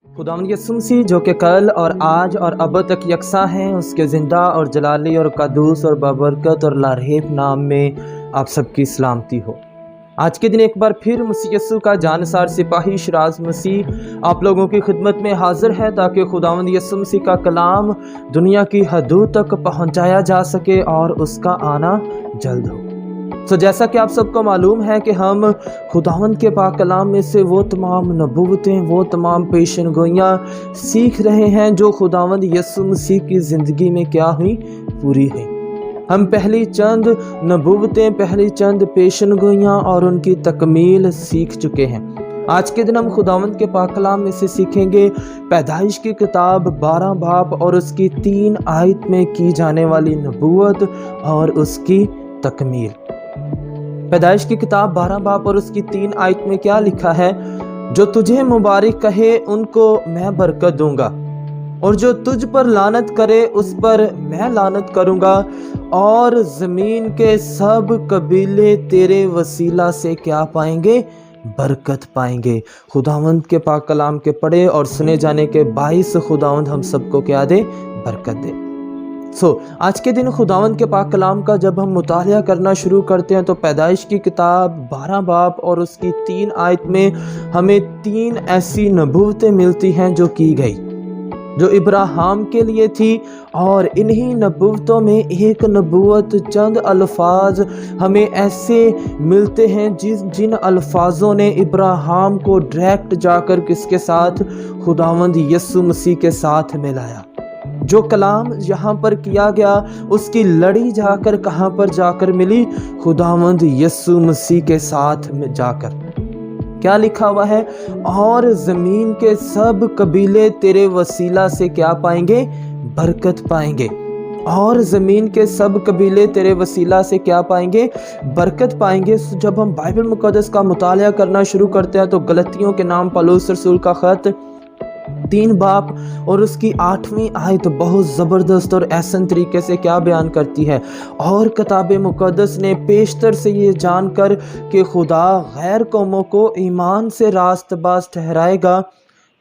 खुदावंद यीशु मसीह जो कि कल और आज और अब तक यकसा हैं, उसके ज़िंदा और जलाली और कदूस और बाबरकत और लारहेब नाम में आप सबकी सलामती हो। आज के दिन एक बार फिर मसीह यीशु का जानसार सिपाही शिराज मसीह आप लोगों की खिदमत में हाजिर है ताकि खुदावंद यीशु मसीह का कलाम दुनिया की हदों तक पहुंचाया जा सके और उसका आना जल्द हो। जैसा कि आप सबको मालूम है कि हम खुदावंद के पाक कलाम में से वो तमाम नबूवतें, वो तमाम पेशन गोइयाँ सीख रहे हैं जो खुदावंद यीशु मसीह की ज़िंदगी में क्या हुई, पूरी हुई। हम पहली चंद नबूवतें, पहली चंद पेशन गोइयाँ और उनकी तकमील सीख चुके हैं। आज के दिन हम खुदावंद के पाक कलाम में से सीखेंगे पैदाइश की किताब 12 बाब और उसकी 3 आयत में की जाने वाली नबूवत और उसकी तकमील। पैदाइश की किताब 12 बाब और उसकी 3 आयत में क्या लिखा है? जो तुझे मुबारक कहे उनको मैं बरकत दूंगा, और जो तुझ पर लानत करे उस पर मैं लानत करूंगा, और ज़मीन के सब कबीले तेरे वसीला से क्या पाएंगे? बरकत पाएंगे। खुदावंद के पाक कलाम के पढ़े और सुने जाने के बाइस खुदावंद हम सबको क्या दे? बरकत दे। आज के दिन खुदावंद के पाक कलाम का जब हम मुतालिया करना शुरू करते हैं तो पैदाइश की किताब 12 बाब और उसकी 3 आयत में हमें 3 ऐसी नबूवतें मिलती हैं जो की गई, जो इब्राहिम के लिए थी। और इन्हीं नबूवतों में एक नबूवत, चंद अल्फाज हमें ऐसे मिलते हैं जिन अल्फाजों ने इब्राहिम को डायरेक्ट जाकर किसके साथ? खुदावंद यीशु मसीह के साथ मिलाया। जो कलाम यहाँ पर किया गया उसकी लड़ी जाकर कहाँ पर जाकर मिली? खुदावंद यीशु मसीह के साथ में जाकर। क्या लिखा हुआ है? और ज़मीन के सब कबीले तेरे वसीला से क्या पाएंगे? बरकत पाएंगे। और ज़मीन के सब कबीले तेरे वसीला से क्या पाएंगे? बरकत पाएंगे। जब हम बाइबल मुक़द्दस का मुतालिया करना शुरू करते हैं तो गलतियों के नाम पौलुस रसूल का ख़त 3 बाब और उसकी 8वीं आयत बहुत ज़बरदस्त और ऐसन तरीके से क्या बयान करती है? और किताब मुक़द्दस ने पेशतर से ये जानकर कि खुदा गैर कौमों को ईमान से रास्तबाज़ ठहराएगा,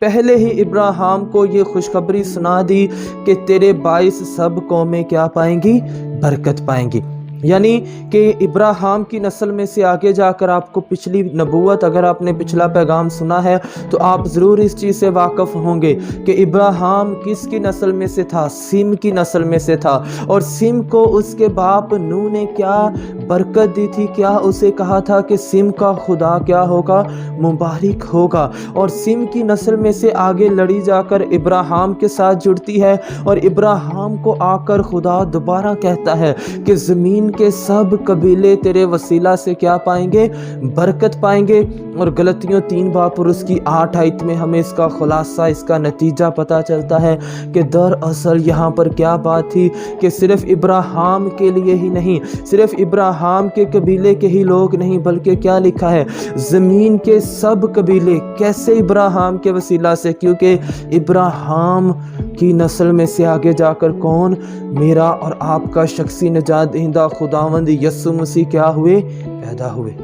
पहले ही इब्राहिम को ये खुशखबरी सुना दी कि तेरे बाइस सब कौमें क्या पाएंगी? बरकत पाएंगी। यानी कि इब्राहिम की नस्ल में से आगे जाकर आपको पिछली नबूवत, अगर आपने पिछला पैगाम सुना है तो आप ज़रूर इस चीज़ से वाकिफ़ होंगे कि इब्राहिम किसकी नस्ल में से था? सिम की नस्ल में से था। और सिम को उसके बाप नूह ने क्या बरकत दी थी? क्या उसे कहा था कि सिम का खुदा क्या होगा? मुबारक होगा। और सिम की नस्ल में से आगे लड़ी जाकर इब्राहिम के साथ जुड़ती है और इब्राहिम को आकर खुदा दोबारा कहता है कि ज़मीन के सब कबीले तेरे वसीला से क्या पाएंगे? बरकत पाएंगे। और गलतियों 3 बाब और उसकी 8 आयत में हमें इसका खुलासा, इसका नतीजा पता चलता है कि दरअसल यहाँ पर क्या बात थी कि सिर्फ इब्राहिम के लिए ही नहीं, सिर्फ इब्राहिम के कबीले के ही लोग नहीं, बल्कि क्या लिखा है? ज़मीन के सब कबीले। कैसे? इब्राहिम के वसीला से, क्योंकि इब्राहिम की नस्ल में से आगे जाकर कौन? मेरा और आपका शख्सी निजात दहिंदा खुदावंद यीशु मसीह क्या हुए? पैदा हुए।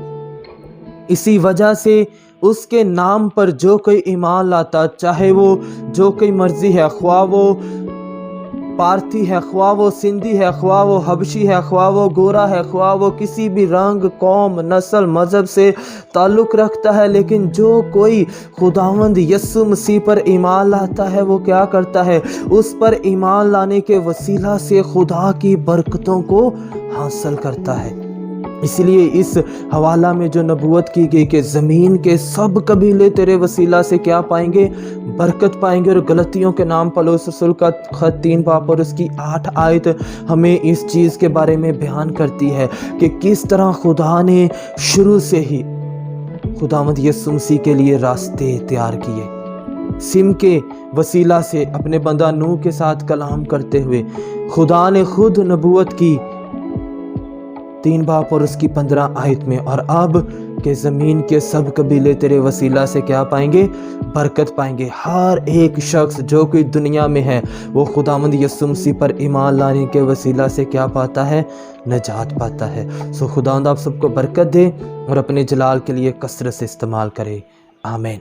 इसी वजह से उसके नाम पर जो कोई ईमान लाता, चाहे वो जो कोई मर्जी है, ख्वाह वो पारथी है, ख्वाह वो सिंधी है, ख्वाह वो हबशी है, ख्वाह वो गोरा है, ख्वाह वो किसी भी रंग, कौम, नस्ल, मज़हब से ताल्लुक़ रखता है, लेकिन जो कोई खुदावंद यीशु मसीह पर ईमान लाता है वो क्या करता है? उस पर ईमान लाने के वसीला से खुदा की बरकतों को हासिल करता है। इसलिए इस हवाला में जो नबूवत की गई कि ज़मीन के सब कबीले तेरे वसीला से क्या पाएंगे? बरकत पाएंगे। और गलतियों के नाम पौलुस रसूल का ख़त 3 बाब और उसकी 8 आयत हमें इस चीज़ के बारे में बयान करती है कि किस तरह खुदा ने शुरू से ही खुदावंद यीशु मसीह के लिए रास्ते तैयार किए। सिम के वसीला से अपने बंदा नूह के साथ कलाम करते हुए खुदा ने खुद नबूवत की 3 बाब और उसकी 15 आयत में। और अब कि ज़मीन के सब कबीले तेरे वसीला से क्या पाएंगे? बरकत पाएंगे। हर एक शख्स जो कोई दुनिया में है वो खुदावंद यीशु मसीह पर ईमान लाने के वसीला से क्या पाता है? नजात पाता है। खुदावंद आप सबको बरकत दे और अपने जलाल के लिए कसरत से इस्तेमाल करे। आमीन।